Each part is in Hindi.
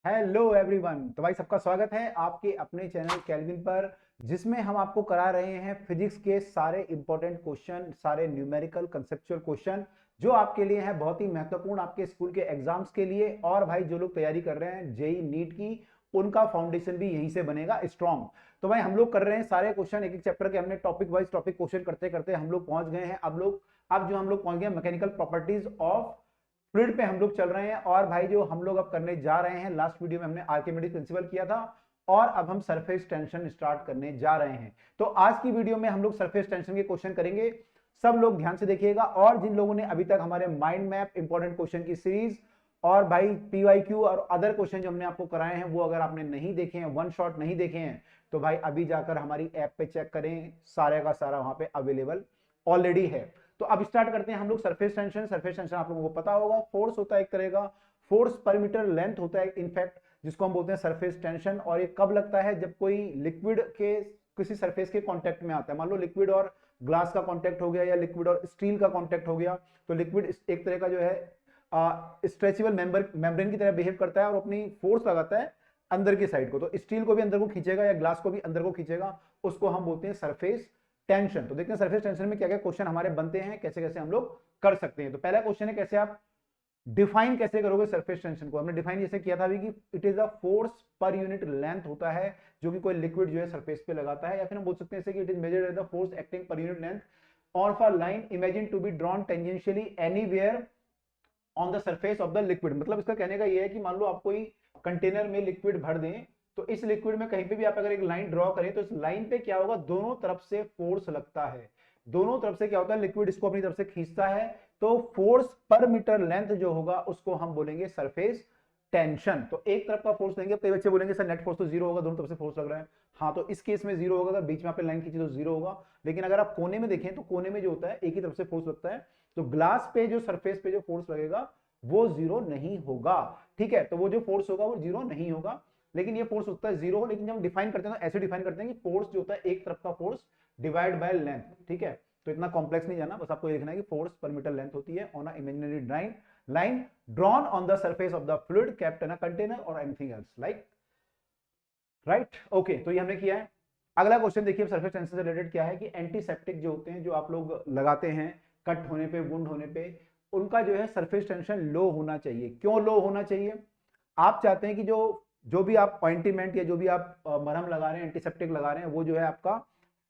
Hello everyone. तो भाई सबका स्वागत है आपके अपने चैनल केल्विन पर, जिसमें हम आपको करा रहे हैं फिजिक्स के सारे इंपॉर्टेंट क्वेश्चन, सारे न्यूमेरिकल कंसेप्चुअल क्वेश्चन जो आपके लिए हैं बहुत ही महत्वपूर्ण आपके स्कूल के एग्जाम्स के लिए। और भाई जो लोग तैयारी कर रहे हैं जेई नीट की, उनका फाउंडेशन भी यहीं से बनेगा स्ट्रॉन्ग। तो भाई हम लोग कर रहे हैं सारे क्वेश्चन एक एक चैप्टर के, हमने टॉपिक वाइज टॉपिक क्वेश्चन करते करते हम लोग पहुंच गए हैं। अब जो हम लोग पहुंच गए मैकेनिकल प्रॉपर्टीज ऑफ फ्लूइड पे हम लोग चल रहे हैं। और भाई जो हम लोग अब करने जा रहे हैं, लास्ट वीडियो में हमने आर्किमिडीज प्रिंसिपल किया था और अब हम सरफेस टेंशन स्टार्ट करने जा रहे हैं। तो आज की वीडियो में हम लोग सरफेस टेंशन के क्वेश्चन करेंगे। सब लोग ध्यान से देखिएगा। और जिन लोगों ने अभी तक हमारे माइंड मैप इंपॉर्टेंट क्वेश्चन की सीरीज और भाई पीवाईक्यू और अदर क्वेश्चन जो हमने आपको कराए हैं, वो अगर आपने नहीं देखे हैं, वन शॉट नहीं देखे हैं, तो भाई अभी जाकर हमारी ऐप पे चेक करें, सारे का सारा वहां पे अवेलेबल ऑलरेडी है। तो अब स्टार्ट करते हैं हम लोग सरफेस टेंशन। सरफेस टेंशन आप लोगों को पता होगा, फोर्स होता है एक तरह का, फोर्स पर मीटर लेंथ होता है इनफैक्ट, जिसको हम बोलते हैं सरफेस टेंशन। और ये कब लगता है? जब कोई लिक्विड के किसी सरफेस के कांटेक्ट में आता है। मान लो लिक्विड और ग्लास का कांटेक्ट हो गया या लिक्विड और स्टील का कांटेक्ट हो गया, तो लिक्विड एक तरह का जो है स्ट्रेचेबल मेम्ब्रेन की तरह बिहेव करता है और अपनी फोर्स लगाता है अंदर की साइड को। तो स्टील को भी अंदर को खींचेगा या ग्लास को भी अंदर को खींचेगा, उसको हम बोलते हैं सरफेस टेंशन। तो देखते हैं सरफेस टेंशन में क्या क्या क्वेश्चन हमारे बनते हैं, कैसे कैसे हम लोग कर सकते हैं। तो पहला क्वेश्चन है, कैसे आप डिफाइन कैसे करोगे सरफेस टेंशन को? हमने डिफाइन जैसे किया था अभी कि इट इज अ फोर्स पर यूनिट लेंथ होता है जो कि कोई लिक्विड जो है सरफेस पे लगाता है। या फिर हम बोल सकते हैं कि it is measured as the force acting per unit length of a line imagine to be drawn tangentially anywhere on the surface of the liquid. मतलब इसका कहने का ये है कि मान लो आप कोई कंटेनर में लिक्विड भर दें, तो इस लिक्विड में कहीं पे भी आप अगर एक लाइन ड्रॉ करें, तो इस लाइन पे क्या होगा, दोनों तरफ से फोर्स लगता है। दोनों तरफ से क्या होता है, लिक्विड इसको अपनी तरफ से खींचता है। तो फोर्स पर मीटर लेंथ जो होगा उसको हम बोलेंगे सरफेस टेंशन। तो एक तरफ का फोर्स लेंगे, कई बच्चे बोलेंगे सर नेट फोर्स तो जीरो होगा, दोनों तरफ से फोर्स लग रहा है। हाँ, तो इस केस में जीरो होगा, अगर बीच में आपने लाइन खींची तो जीरो होगा। लेकिन अगर आप कोने में देखें तो कोने में जो होता है एक ही तरफ से फोर्स लगता है, तो ग्लास पे जो सरफेस पे जो फोर्स लगेगा वो जीरो नहीं होगा। ठीक है, तो वो जो फोर्स होगा वो जीरो नहीं होगा। लेकिन ये फोर्स होता है जीरो। लेकिन जब हम डिफाइन करते हैं तो ऐसे डिफाइन करते हैं कि फोर्स जो होता है एक तरफ का फोर्स डिवाइड बाय लेंथ। ठीक है, तो इतना कॉम्प्लेक्स नहीं जाना, बस आपको ये लिखना है कि फोर्स पर मीटर लेंथ होती है on a imaginary line drawn on the surface of the fluid kept in a container और anything else like, right. Okay, तो ये हमने किया है। अगला क्वेश्चन देखिए सरफेस टेंशन से रिलेटेड क्या है कि एंटीसेप्टिक जो होते हैं, जो आप लोग लगाते हैं कट होने पे, वुंड होने पे, उनका जो है सरफेस टेंशन लो होना चाहिए। क्यों लो होना चाहिए? आप चाहते हैं कि जो जो भी आप ऑइंटमेंट या जो भी आप मरहम लगा रहे हैं, एंटीसेप्टिक लगा रहे हैं, वो जो है आपका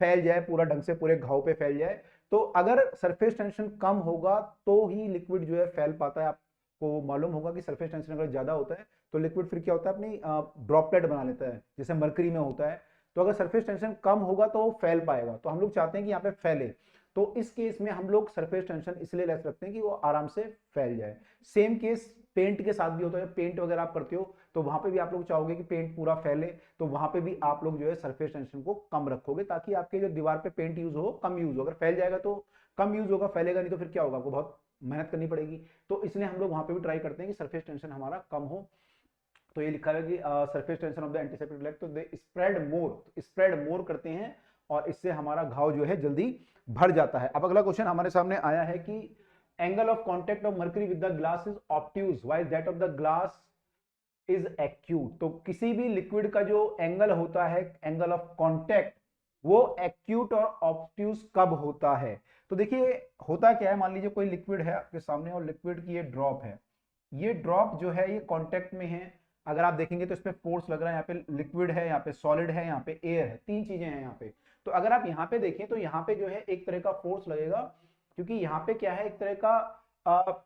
फैल जाए पूरा ढंग से, पूरे घाव पे फैल जाए। तो अगर सरफेस टेंशन कम होगा तो ही लिक्विड जो है फैल पाता है। आपको मालूम होगा कि सरफेस टेंशन अगर ज्यादा होता है तो लिक्विड फिर क्या होता है, अपनी ड्रॉपलेट बना लेता है, जैसे मरकरी में होता है। तो अगर सरफेस टेंशन कम होगा तो वो फैल पाएगा। तो हम लोग चाहते हैं कि यहाँ पे फैले। तो इस केस में हम लोग सरफेस टेंशन इसलिए लेस रखते हैं कि वो आराम से फैल जाए। सेम केस पेंट के साथ भी होता है। पेंट वगैरह आप करते हो तो वहां पे भी आप लोग चाहोगे कि पेंट पूरा फैले, तो वहां पे भी आप लोग जो है सरफेस टेंशन को कम रखोगे, ताकि आपके जो दीवार पे पेंट यूज हो कम यूज हो। अगर फैल जाएगा तो कम यूज होगा, फैलेगा नहीं तो फिर क्या होगा, आपको बहुत मेहनत करनी पड़ेगी। तो इसलिए हम लोग वहां पे भी ट्राई करते हैं कि सरफेस टेंशन हमारा कम हो। तो ये लिखा है कि surface tension of the antiseptic leg, तो दे स्प्रेड मोर करते हैं और इससे हमारा घाव जो है जल्दी भर जाता है। अब अगला क्वेश्चन हमारे सामने आया है कि angle of contact of mercury with the glass is obtuse while that of the glass is acute. तो किसी भी लिक्विड का जो एंगल होता है, एंगल ऑफ कांटेक्ट, वो एक्यूट और ऑब्ट्यूज कब होता है? तो देखिए होता क्या है, मान लीजिए कोई लिक्विड है आपके सामने और लिक्विड की ये ड्रॉप है। ये ड्रॉप जो है ये कांटेक्ट में है। अगर आप देखेंगे तो इसमें फोर्स लग रहा है, यहाँ पे लिक्विड है, यहाँ पे सॉलिड है, यहाँ पे एयर है, तीन चीजें हैं यहाँ पे। तो अगर आप यहाँ पे देखें तो यहाँ पे जो है एक तरह का फोर्स लगेगा, क्योंकि यहाँ पे क्या है, एक तरह का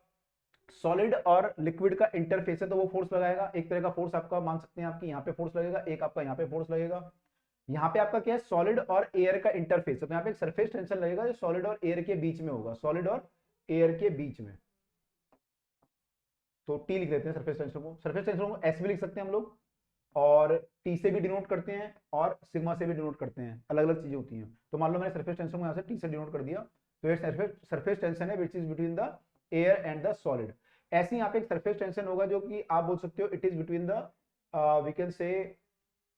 सॉलिड और लिक्विड का इंटरफेस है, तो वो फोर्स लगाएगा। एक तरह का फोर्स आपका मान सकते हैं, आपकी यहाँ पे फोर्स लगेगा, एक आपका यहाँ पे फोर्स लगेगा। यहाँ पे आपका क्या है, सॉलिड और एयर का इंटरफेस है, तो यहाँ पे एक सरफेस टेंशन लगेगा जो सॉलिड और एयर के बीच में होगा, सॉलिड और एयर के बीच में। तो टी लिख देते हैं सरफेस टेंशन को। सरफेस टेंशन को एस भी लिख सकते हैं हम लोग, और टी से भी डिनोट करते हैं और सिग्मा से भी डिनोट करते हैं, अलग अलग चीजें होती हैं। तो मान लो मैंने सरफेस टेंशन को यहाँ से टी से डिनोट कर दिया, तो ये सरफेस टेंशन है which is between the air and the solid. ऐसे यहाँ पे एक सरफेस टेंशन होगा जो कि आप बोल सकते हो it is between the we can say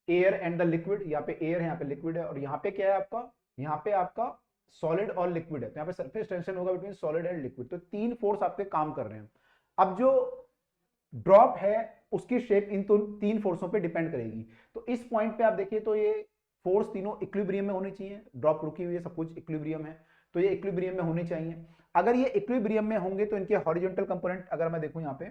air and the liquid. यहाँ पे एयर है, यहाँ पे लिक्विड है, और यहाँ पे क्या है आपका, यहाँ पे आपका सॉलिड और लिक्विड है। तो यहाँ पे सरफेस टेंशन होगा बिटवीन सॉलिड एंड लिक्विड। तो तीन फोर्स आपके काम कर रहे हैं। अब जो ड्रॉप है उसकी शेप इन तीन फोर्सों पे डिपेंड करेगी। तो इस पॉइंट पे आप देखिए तो ये फोर्स तीनों इक्विलिब्रियम में होनी चाहिए, ड्रॉप रुकी हुई है, सब कुछ इक्विलिब्रियम है, तो ये इक्विलिब्रियम में होनी चाहिए। अगर ये इक्विलिब्रियम में होंगे तो इनके हॉरिजॉन्टल कंपोनेंट अगर मैं देखूं यहाँ पे,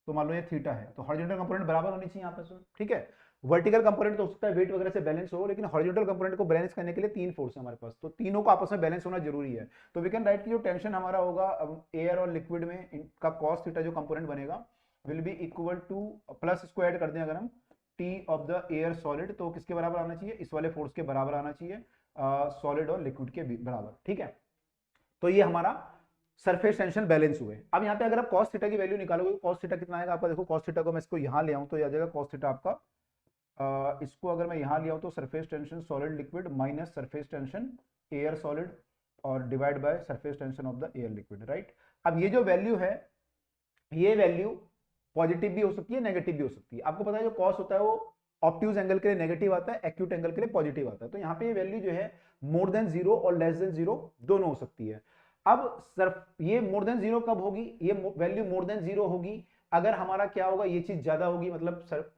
तो मान लो ये थीटा है, तो हॉरिजॉन्टल कंपोनेंट बराबर होनी चाहिए आपस में, ठीक है। वर्टिकल कंपोनेंट तो हो सकता है वेट वगैरह से बैलेंस हो, लेकिन हॉरिजॉन्टल कंपोनेंट को बैलेंस करने के लिए तीन फोर्स है हमारे पास, तो तीनों को आपस में बैलेंस होना जरूरी है। तो वी कैन राइट की जो टेंशन हमारा होगा एयर और लिक्विड में, इनका कॉस थीटा जो कंपोनेंट बनेगा will be equal to, plus इसको ऐड कर दें अगर हम, T of the air solid, तो किसके बराबर आना चाहिए, इस वाले फोर्स के बराबर आना चाहिए, सॉलिड और लिक्विड के बराबर, ठीक है। तो ये हमारा सरफेस टेंशन बैलेंस हुए। अब यहाँ पे अगर आप cos थीटा की वैल्यू निकालोगे, cos थीटा कितना आएगा आपका, देखो cos थीटा को मैं इसको यहाँ ले आऊँ तो आ जाएगा cos थीटा आपका, इसको अगर मैं यहाँ ले आऊँ तो surface tension solid liquid minus surface tension air solid और divide by surface tension of the air liquid, right. अब ये जो वैल्यू है, ये वैल्यू पॉजिटिव भी हो सकती है, नेगेटिव भी हो सकती है। आपको पता है जो cos होता है वो ऑब्ट्यूज एंगल के लिए नेगेटिव आता है, एक्यूट एंगल के लिए पॉजिटिव आता है। तो यहाँ पे ये वैल्यू जो है मोर देन जीरो और लेस देन जीरो दोनों हो सकती है। अब सर ये मोर देन जीरो कब होगी, ये वैल्यू मोर देन जीरो होगी अगर हमारा क्या होगा, ये चीज ज्यादा होगी, मतलब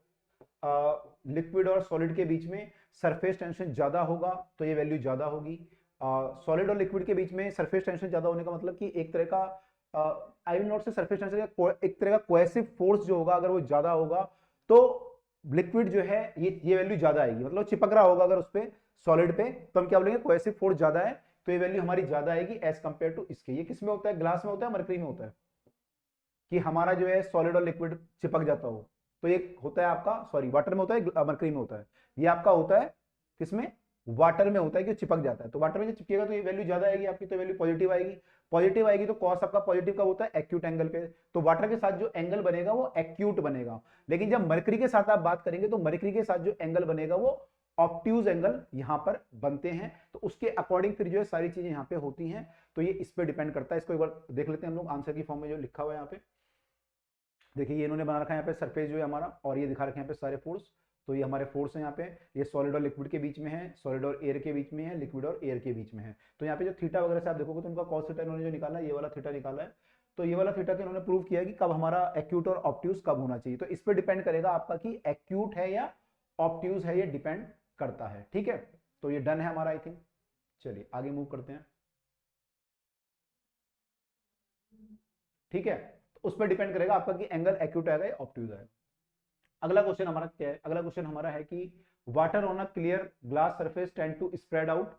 लिक्विड और सॉलिड के बीच में सरफेस टेंशन ज्यादा होगा तो ये वैल्यू ज्यादा होगी। सॉलिड और लिक्विड के बीच में सरफेस टेंशन ज्यादा होने का मतलब कि एक तरह का आई विल नॉट से सरफेस टेंशन, एक तरह का कोएसिव फोर्स जो होगा अगर वो ज्यादा होगा तो लिक्विड जो है ये वैल्यू ज्यादा आएगी, मतलब चिपक रहा होगा अगर उस पे सॉलिड पे, तो हम क्या बोलेंगे कोएसिव फोर्स ज्यादा है, तो ये वैल्यू हमारी ज्यादा आएगी एज कंपेयर टू इसके। ये किस में होता है, ग्लास में होता है, मरकरी में होता है, कि हमारा जो है सॉलिड और लिक्विड चिपक जाता हो, तो ये होता है आपका, सॉरी वाटर में होता है, मरकरी में होता है, ये आपका होता है किसमें, वाटर में होता है कि चिपक जाता है। तो वाटर में जब चिपकेगा तो ये वैल्यू ज्यादा आएगी आपकी, तो वैल्यू पॉजिटिव आएगी। पॉजिटिव आएगी तो कॉस आपका पॉजिटिव कब होता है, एक्यूट एंगल पे, तो वाटर के साथ जो एंगल बनेगा वो एक्यूट बनेगा। लेकिन जब मरकरी के साथ आप बात करेंगे तो मरकरी के साथ जो एंगल बनेगा वो ऑब्ट्यूज एंगल यहां पर बनते हैं, तो उसके अकॉर्डिंग फिर जो है सारी चीजें यहां पे होती हैं। तो ये इस पे डिपेंड करता है। इसको एक बार देख लेते हैं हम लोग आंसर की फॉर्म में जो लिखा हुआ है यहाँ पे। देखिए ये इन्होंने बना रखा है यहाँ पे सरफेस जो है हमारा, और ये दिखा रखे हैं यहाँ पे सारे फोर्स। तो ये हमारे फोर्स हैं यहाँ पे, ये सॉलिड और लिक्विड के बीच में है, सॉलिड और एयर के बीच में है, लिक्विड और एयर के बीच में है। तो यहाँ पे जो थीटा वगैरह से आप देखोगे तो उनका कॉस थीटा इन्होंने जो निकाला है, ये वाला थीटा निकाला है, तो ये वाला थीटा के इन्होंने प्रूव किया कि कब हमारा एक्यूट और ऑब्ट्यूज कब होना चाहिए। तो इस पर डिपेंड करेगा आपका कि एक्यूट है या ऑब्ट्यूज है, ये डिपेंड करता है, ठीक है। तो ये डन है हमारा आई थिंक। चलिए आगे मूव करते हैं, ठीक है। तो उस पर डिपेंड करेगा आपका कि एंगल एक्यूट आएगा या ऑब्ट्यूज आएगा। अगला क्वेश्चन हमारा क्या है, अगला क्वेश्चन हमारा है कि water on a clear glass surface tend to spread out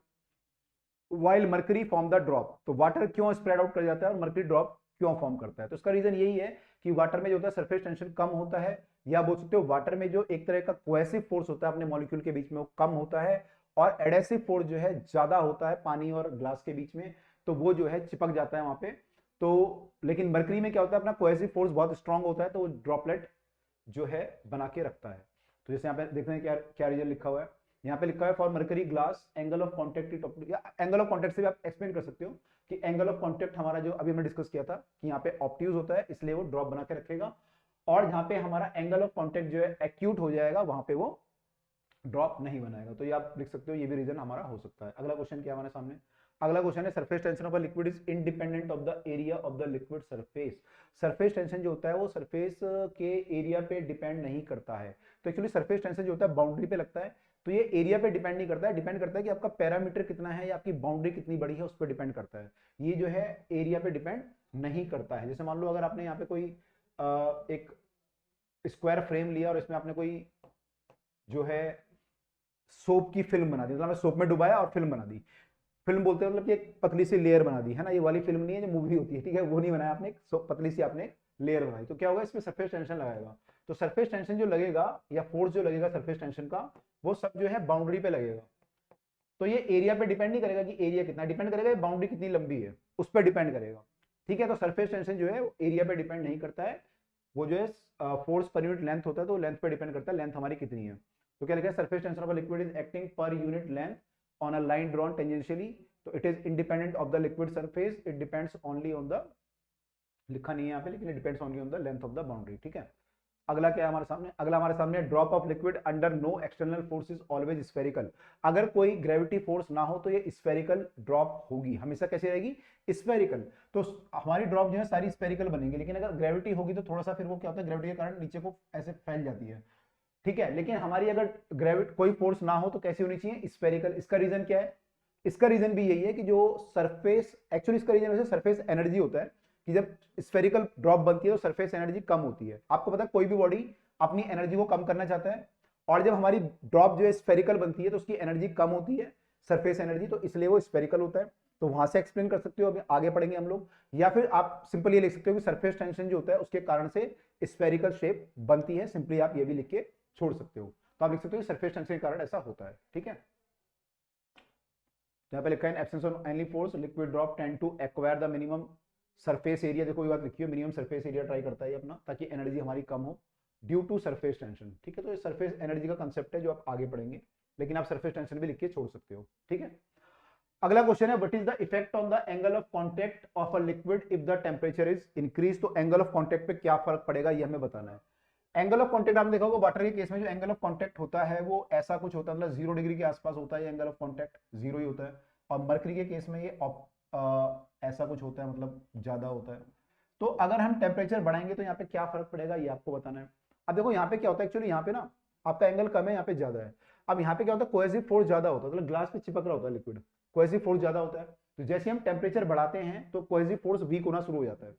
while mercury form the drop. तो वाटर क्यों स्प्रेड आउट कर जाता है और मर्करी ड्रॉप क्यों फॉर्म करता है, तो इसका रीजन यही है कि वाटर में जो होता है सरफेस टेंशन कम होता है, या बोल सकते हो वाटर में जो एक तरह का कोएसिव फोर्स होता है अपने मॉलिक्यूल के बीच में वो कम होता है, और एडेसिव फोर्स जो है ज्यादा होता है पानी और ग्लास के बीच में, तो वो जो है चिपक जाता है वहां पे। तो लेकिन मर्करी में क्या होता है, अपना कोएसिव फोर्स बहुत स्ट्रांग होता है, तो वो ड्रॉपलेट जो है बना के रखता है। तो जैसे यहाँ पे देखते हैं क्या क्या रिजल्ट लिखा हुआ है, यहाँ पे लिखा है for mercury glass angle of contact, या एंगल ऑफ कॉन्टेक्ट से भी आप एक्सप्लेन कर सकते हो कि एंगल ऑफ कॉन्टेक्ट हमारा जो अभी हमने डिस्कस किया था कि यहाँ पे ऑब्ट्यूज होता है इसलिए वो ड्रॉप बना के रखेगा, और जहाँ पे हमारा एंगल ऑफ कॉन्टेक्ट जो है एक्यूट हो जाएगा वहां पे वो ड्रॉप नहीं बनाएगा। तो ये आप लिख सकते हो, ये भी रीजन हमारा हो सकता है। अगला क्वेश्चन क्या हमारे सामने, अगला क्वेश्चन है surface tension of a liquid is independent of the area of the liquid surface. Surface tension जो होता है वो सरफेस के एरिया पे डिपेंड नहीं करता है। तो एक्चुअली सरफेस टेंशन जो होता है बाउंड्री पे लगता है, तो ये एरिया पे डिपेंड नहीं करता है, डिपेंड करता है कि आपका पैरामीटर कितना है या आपकी बाउंड्री कितनी बड़ी है उस पर डिपेंड करता है। ये जो है एरिया पे डिपेंड नहीं करता है। जैसे मान लो अगर आपने यहाँ पे कोई एक स्क्वायर फ्रेम लिया और इसमें आपने कोई जो है सोप की फिल्म बना दी, मतलब सोप में डुबाया और फिल्म बना दी, फिल्म बोलते हैं मतलब कि एक पतली सी लेयर बना दी है ना, ये वाली फिल्म नहीं है जो मूवी होती है, ठीक है, वो नहीं बनाया आपने, एक पतली सी आपने लेयर बनाई, तो क्या होगा इसमें सरफेस टेंशन लगाएगा। तो सरफेस टेंशन जो लगेगा या फोर्स जो लगेगा सरफेस टेंशन का, वो सब जो है बाउंड्री पे लगेगा। तो ये एरिया पे डिपेंड नहीं करेगा कि एरिया कितना, डिपेंड करेगा बाउंड्री कितनी लंबी है उस पर डिपेंड करेगा, ठीक है। तो सरफेस टेंशन जो है एरिया पे डिपेंड नहीं करता है, वो जो है फोर्स पर यूनिट लेंथ होता है, तो लेंथ पे डिपेंड करता है, लेंथ हमारी कितनी है। तो क्या लिखा है, surface tension of a liquid is acting per unit length on a line drawn tangentially, तो it is independent of the liquid surface, it depends only on the, लिखा नहीं है यहाँ पे लेकिन it depends only on the length of the boundary, ठीक है। अगला क्या है हमारे सामने, अगला हमारे सामने drop of liquid under no external force is always spherical. अगर कोई ग्रेविटी फोर्स ना हो तो ये स्फेरिकल ड्रॉप होगी, हमेशा कैसे रहेगी, स्फेरिकल। तो हमारी ड्रॉप जो है सारी स्फेरिकल बनेगी, लेकिन अगर ग्रेविटी होगी तो थोड़ा सा फिर वो क्या होता है, ग्रेविटी के कारण नीचे को ऐसे फैल जाती है, ठीक है। लेकिन हमारी अगर ग्रेविटी कोई फोर्स ना हो तो कैसी होनी चाहिए, स्फेरिकल। इसका रीजन क्या है, इसका रीजन भी यही है कि जो सरफेस, एक्चुअली इसका रीजन वैसे सरफेस एनर्जी होता है कि जब स्फेरिकल ड्रॉप बनती है तो सरफेस एनर्जी कम होती है। आपको पता है कोई भी बॉडी अपनी एनर्जी को कम करना चाहता है, और जब हमारी ड्रॉप जो है स्फेरिकल बनती है तो उसकी एनर्जी कम होती है, सरफेस एनर्जी, तो इसलिए वो स्फेरिकल होता है। तो वहां से एक्सप्लेन कर सकते हो, अभी आगे पढ़ेंगे हम लोग। या फिर आप सिंपल ये लिख सकते हो कि सरफेस टेंशन जो होता है उसके कारण से स्फेरिकल शेप बनती है, सिंपली आप ये भी लिख के छोड़ सकते हो। तो आप लिख सकते हो सरफेस टेंशन के कारण ऐसा होता है, ठीक है। यहाँ पे लिखा है absence of any force liquid drop tend to acquire the minimum surface area. देखो ये बात लिखी है, मिनिमम सरफेस एरिया ट्राई करता है अपना, ताकि एनर्जी हमारी कम हो ड्यू टू सरफेस टेंशन, ठीक है। तो ये सरफेस एनर्जी का कंसेप्ट है जो आप आगे पढ़ेंगे, लेकिन आप सरफेस टेंशन भी लिख के छोड़ सकते हो, ठीक है। अगला क्वेश्चन है what is the effect on the angle of contact of a liquid if the temperature is increase. तो एंगल ऑफ कांटेक्ट पे क्या फर्क पड़ेगा ये हमें बताना है। एंगल ऑफ कांटेक्ट आपने देखा होगा वाटर के केस में, जो एंगल ऑफ कांटेक्ट होता है वो ऐसा कुछ होता है, मतलब 0 डिग्री के आसपास होता है, एंगल ऑफ कांटेक्ट 0 ही होता है। और मरकरी के केस में ये ऐसा कुछ होता है, मतलब ज्यादा होता है। तो अगर हम टेम्परेचर बढ़ाएंगे तो यहाँ पे क्या फर्क पड़ेगा ये आपको बताना है। अब देखो यहाँ पे क्या होता है, एक्चुअली यहाँ पे ना आपका एंगल कम है, यहाँ पे ज्यादा है। अब यहाँ पे क्या होता है, कोहेसिव फोर्स ज्यादा होता है, मतलब ग्लास पे चिपक रहा होता है लिक्विड, कोहेसिव फोर्स ज्यादा होता है। तो जैसे हम टेम्परेचर बढ़ाते हैं तो कोहेसिव फोर्स वीक होना शुरू हो जाता है।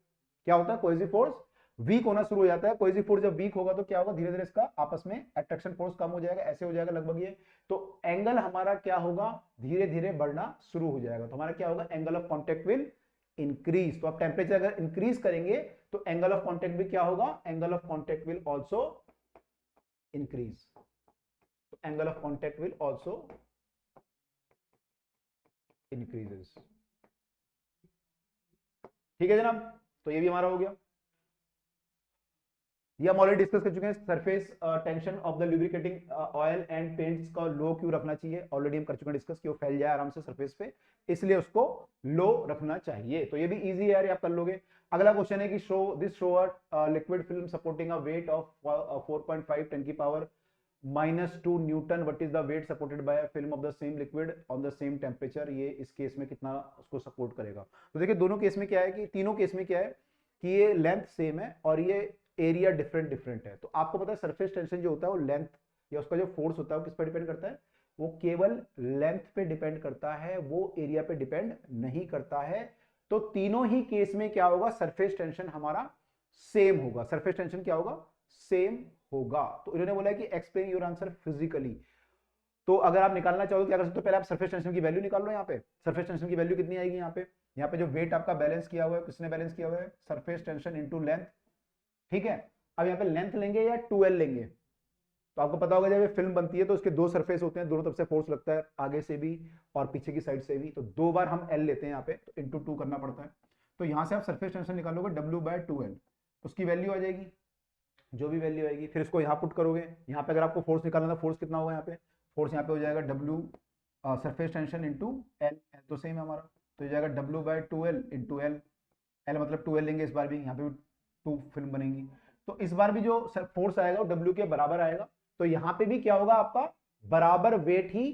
क्या होता है, कोहेसिव फोर्स वीक होना शुरू हो जाता है। कोहेसिव फोर्स जब वीक होगा तो क्या होगा, धीरे धीरे इसका आपस में अट्रैक्शन फोर्स कम हो जाएगा, ऐसे हो जाएगा लगभग ये। तो एंगल हमारा क्या होगा, धीरे धीरे बढ़ना शुरू हो जाएगा। तो हमारा क्या होगा, angle of contact will increase. तो आप टेम्परेचर अगर इंक्रीज करेंगे तो एंगल ऑफ कांटेक्ट भी क्या होगा, angle of contact will also increase. तो angle of contact will also increases, ठीक है जनाब। तो ये भी हमारा हो गया, ये हम ऑलरेडी डिस्कस कर चुके हैं। Surface tension of the lubricating oil and paints का लो क्यों रखना चाहिए, ऑलरेडी हम कर चुके हैं डिस्कस, कि वो फैल जाए आराम से सरफेस पे, इसलिए उसको लो रखना चाहिए। तो ये भी इजी है यार, आप कर लोगे। अगला क्वेश्चन है कि show liquid film supporting a weight of 4.5 10 की power -2 newton, what is the weight supported by a film of the same liquid on the same temperature. ये इस केस में कितना उसको सपोर्ट करेगा। तो देखिए दोनों केस में क्या है, कि तीनों केस में क्या है कि ये लेंथ सेम है और ये एरिया डिफरेंट डिफरेंट है। तो आपको पता है सरफेस टेंशन जो होता है वो लेंथ या उसका जो फोर्स होता है वो किस पर डिपेंड करता है, वो केवल लेंथ पे डिपेंड करता है, वो एरिया पे डिपेंड नहीं करता है। तो तीनों ही केस में क्या होगा, सरफेस टेंशन हमारा सेम होगा। सरफेस टेंशन क्या होगा, सेम होगा। तो इन्होंने बोला कि एक्सप्लेन योर आंसर फिजिकली। तो अगर आप निकालना चाहो तो क्या कर सकते हो, पहले आप सरफेस टेंशन की वैल्यू निकाल लो। यहाँ पे सरफेस टेंशन की वैल्यू कितनी आएगी, यहाँ पे जो वेट आपका बैलेंस किया हुआ है, किसने बैलेंस किया हुआ है, सरफेस टेंशन इनटू लेंथ, ठीक है। अब यहाँ पे लेंथ लेंगे या 2L लेंगे, तो आपको पता होगा जब ये फिल्म बनती है तो उसके दो सरफेस होते हैं, दोनों तरफ से फोर्स लगता है, आगे से भी और पीछे की साइड से भी। तो 2 बार हम L लेते हैं यहाँ पे, तो इंटू 2 करना पड़ता है। तो यहाँ से आप सरफेस टेंशन निकालोगे W/2L, उसकी वैल्यू आ जाएगी, जो भी वैल्यू आएगी, फिर इसको यहाँ पुट करोगे। यहाँ पे अगर आपको फोर्स निकालना था, फोर्स कितना होगा यहाँ पे, फोर्स यहाँ पे हो जाएगा W surface tension into L, तो सेम है हमारा, तो हो जाएगा W/2L इंटू L। L मतलब 2L लेंगे इस बार भी, यहाँ पे भी 2 फिल्म बनेंगी। तो इस बार भी जो फोर्स आएगा वो W के बराबर आएगा। तो यहाँ पे भी क्या होगा, आपका बराबर वेट ही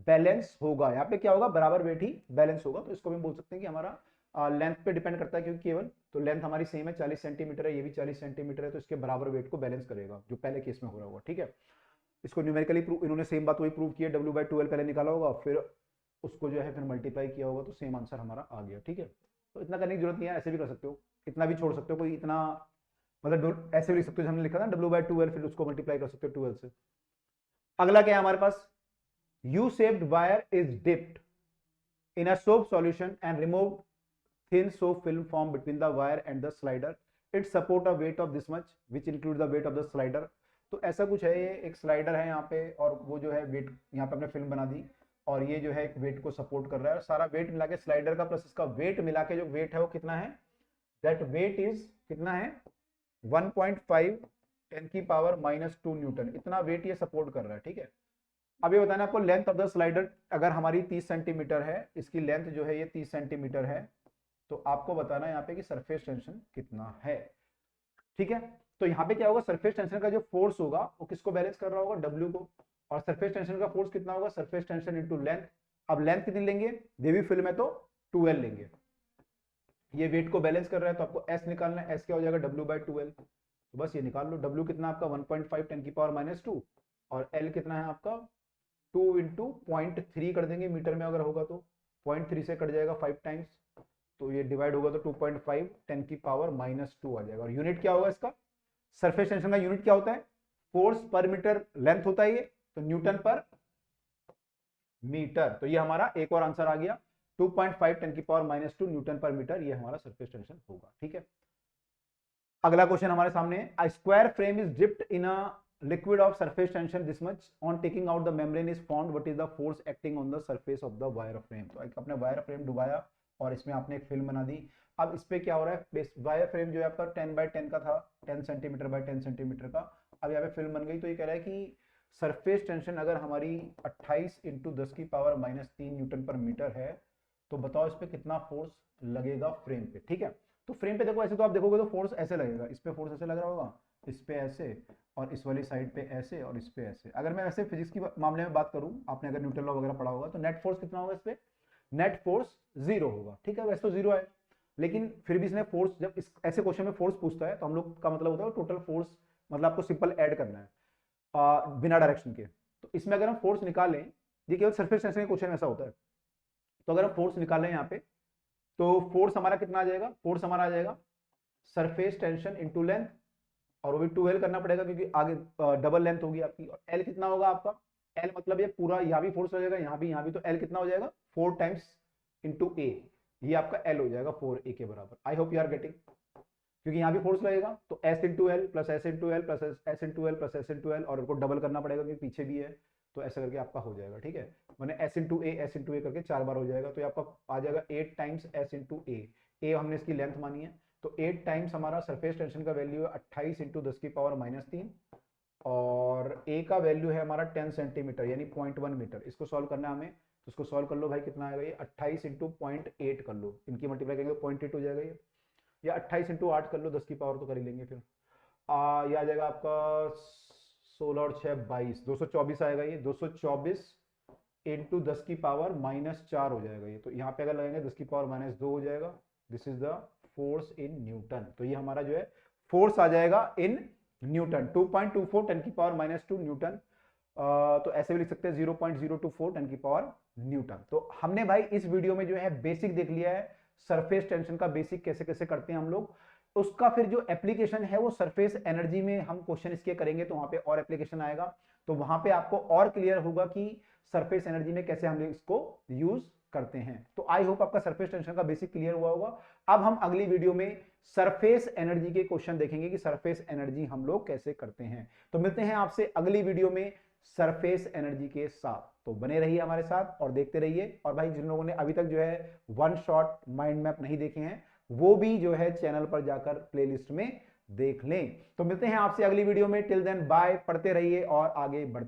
बैलेंस होगा। यहाँ पे क्या होगा, बराबर वेट ही बैलेंस होगा। तो इसको भी बोल सकते हैं कि हमारा लेंथ पे डिपेंड करता है, क्योंकि केवल तो लेंथ हमारी सेम है, 40 सेंटीमीटर है, ये भी 40 सेंटीमीटर है, तो इसके बराबर वेट को बैलेंस करेगा, जो पहले केस में हो रहा होगा, ठीक है। इसको न्यूमेरिकली इन्होंने सेम बात वही प्रूव की है, W/2L पहले निकाला होगा, फिर उसको जो है फिर मल्टीप्लाई किया होगा, तो सेम आंसर हमारा आ गया, ठीक है। तो इतना करने की जरूरत नहीं है, ऐसे भी कर सकते हो, इतना भी छोड़ सकते हो, कोई इतना मतलब ऐसे भी लिख सकते हो, हमने लिखा था W/2L, फिर उसको मल्टीप्लाई कर सकते हो 2L से। अगला क्या है हमारे पास, U shaped wire is dipped in a soap solution and removed thin soap film formed between the wire and the slider. It support a weight of this much which includes the weight of the slider. तो ऐसा कुछ है, ये एक स्लाइडर है यहाँ पे, और वो जो है वेट यहाँ पे अपने फिल्म बना दी, और ये जो है एक वेट को सपोर्ट कर रहा है, सारा वेट मिला के स्लाइडर का प्लस इसका वेट मिला के जो वेट है वो कितना है, दैट वेट इज कितना है 1.5 10 की पावर -2 न्यूटन, इतना वेट ये सपोर्ट कर रहा है, ठीक है। अब ये बताना आपको लेंथ ऑफ द स्लाइडर, अगर हमारी 30 सेंटीमीटर है, इसकी लेंथ जो है ये 30 सेंटीमीटर है, तो आपको बताना है यहाँ पे कि सरफेस टेंशन कितना है, ठीक है। तो यहाँ पे क्या होगा, सरफेस टेंशन का जो फोर्स होगा वो किसको बैलेंस कर रहा होगा, डब्ल्यू को। और सरफेस टेंशन का फोर्स कितना होगा, सरफेस टेंशन इंटू लेंथ। अब लेंथ कितनी लेंगे, देवी फिल्म है तो 12 लेंगे। ये वेट को बैलेंस कर रहा है तो आपको एस निकालना है, एस क्या हो जाएगा, डब्ल्यू बाई 12। तो बस ये निकाल लो, डब्ल्यू कितना आपका 1.5 10 की पावर माइनस 2, और एल कितना है आपका 2 इंटू 0.3 कर देंगे मीटर में अगर होगा तो, 0.3 से कट जाएगा 5 टाइम्स, तो ये डिवाइड होगा तो 2.5 10 की पावर माइनस 2 आ जाएगा। और यूनिट क्या होगा इसका, सरफेस टेंशन का यूनिट क्या होता है, फोर्स पर मीटर लेंथ होता है ये, तो न्यूटन पर मीटर। तो ये हमारा एक और आंसर आ गया, 2.5 10 की पावर माइनस 2 न्यूटन पर मीटर, ये हमारा सरफेस टेंशन होगा। ठीक है, अगला क्वेश्चन हमारे सामने है, a square frame is dipped in a liquid of surface tension this much, on taking out the membrane is formed, what is the force acting on the surface of the wire frame। तो एक अपने वायर फ्रेम डुबाया और इसमें आपने एक फिल्म बना दी। अब इस पे क्या हो रहा है, वायर फ्रेम जो है आपका 10 बाय 10 का था, 10 सेंटीमीटर बाय 10 सेंटीमीटर का। अब यहाँ पे फिल्म बन गई, तो ये कह रहा है कि सरफेस टेंशन अगर हमारी 28 इंटू 10 की पावर माइनस 3 न्यूटन पर मीटर है, तो बताओ इस पे कितना फोर्स लगेगा फ्रेम पे। ठीक है, तो फ्रेम पे देखो, ऐसे तो आप देखोगे तो फोर्स ऐसे लगेगा, इस पे फोर्स ऐसे लग रहा होगा, इस पे ऐसे, और इस वाली साइड पे ऐसे, और इस पे ऐसे। अगर मैं वैसे फिजिक्स की मामले में बात करूं, आपने अगर न्यूटन लॉ वगैरह पढ़ा होगा, तो नेट फोर्स कितना होगा इस पे, नेट फोर्स 0 होगा। ठीक है, वैसे तो 0 है, लेकिन फिर भी इसने फोर्स, जब इस ऐसे क्वेश्चन में फोर्स पूछता है तो हम लोग का मतलब होता है टोटल फोर्स, मतलब आपको सिंपल ऐड करना है बिना डायरेक्शन के। तो इसमें अगर हम फोर्स निकालें, ये केवल सरफेस टेंशन के क्वेश्चन ऐसा होता है, तो अगर हम फोर्स निकालें यहाँ पे, तो फोर्स हमारा कितना आ जाएगा, फोर्स हमारा आ जाएगा सरफेस टेंशन इंटू लेंथ, और वो भी 2L करना पड़ेगा क्योंकि आगे डबल लेंथ होगी आपकी। और L कितना होगा आपका, L मतलब ये पूरा, यहाँ भी फोर्स लगेगा, यहाँ भी, तो L कितना हो जाएगा 4 टाइम्स इंटू ए, ये आपका L हो जाएगा 4A के बराबर। I hope you are getting, क्योंकि यहाँ भी फोर्स लगेगा तो S into L plus S into L plus S into L plus S into L, और उनको डबल करना पड़ेगा क्योंकि पीछे भी है, तो ऐसा करके आपका हो जाएगा। ठीक है, मैंने एस इंटू ए करके 4 बार हो जाएगा, तो ये आपका आ जाएगा 8 टाइम्स एस इंटू ए हमने इसकी लेंथ मानी है, तो 8 टाइम्स हमारा सरफेस टेंशन का वैल्यू है 28 इंटू 10 की पावर माइनस 3, और ए का वैल्यू है हमारा 10 सेंटीमीटर यानी 0.1 मीटर। इसको सॉल्व करना है हमें, तो इसको सॉल्व कर लो भाई, कितना आएगा ये 28 इंटू 0.8 कर लो, इनकी मल्टीप्लाई करेंगे 0.8 हो जाएगा ये, या 28 इंटू 8 कर लो, 10 की पावर तो कर ही लेंगे फिर। ये आ जाएगा आपका 16 और 6 22, 224 आएगा ये, 224 इंटू 10 की पावर माइनस 4 हो जाएगा ये। तो यहाँ पे अगर लगेंगे 10 की पावर माइनस 2 हो जाएगा, this is the force in newton. तो ये हमारा जो है फोर्स आ जाएगा इन न्यूटन, 2.24 10 की पावर माइनस 2 न्यूटन। तो ऐसे भी लिख सकते हैं 0.024 10 की पावर न्यूटन। तो हमने भाई इस वीडियो में जो है बेसिक देख लिया है, सरफेस टेंशन का बेसिक कैसे कैसे करते हैं हम लोग। उसका फिर जो एप्लीकेशन है वो सरफेस एनर्जी में हम क्वेश्चन इसके करेंगे, तो वहां पे और एप्लीकेशन आएगा, तो वहां पे आपको और क्लियर होगा कि सरफेस एनर्जी में कैसे हम लोग इसको यूज करते हैं। तो आई होप आपका सरफेस टेंशन का बेसिक क्लियर हुआ होगा। अब हम अगली वीडियो में सरफेस एनर्जी के क्वेश्चन देखेंगे कि सरफेस एनर्जी हम लोग कैसे करते हैं। तो मिलते हैं आपसे अगली वीडियो में सरफेस एनर्जी के साथ, तो बने रहिए हमारे साथ और देखते रहिए। और भाई जिन लोगों ने अभी तक जो है वन शॉट माइंड मैप नहीं देखे हैं, वो भी जो है चैनल पर जाकर प्लेलिस्ट में देख लें। तो मिलते हैं आपसे अगली वीडियो में, टिल देन बाय, पढ़ते रहिए और आगे बढ़ते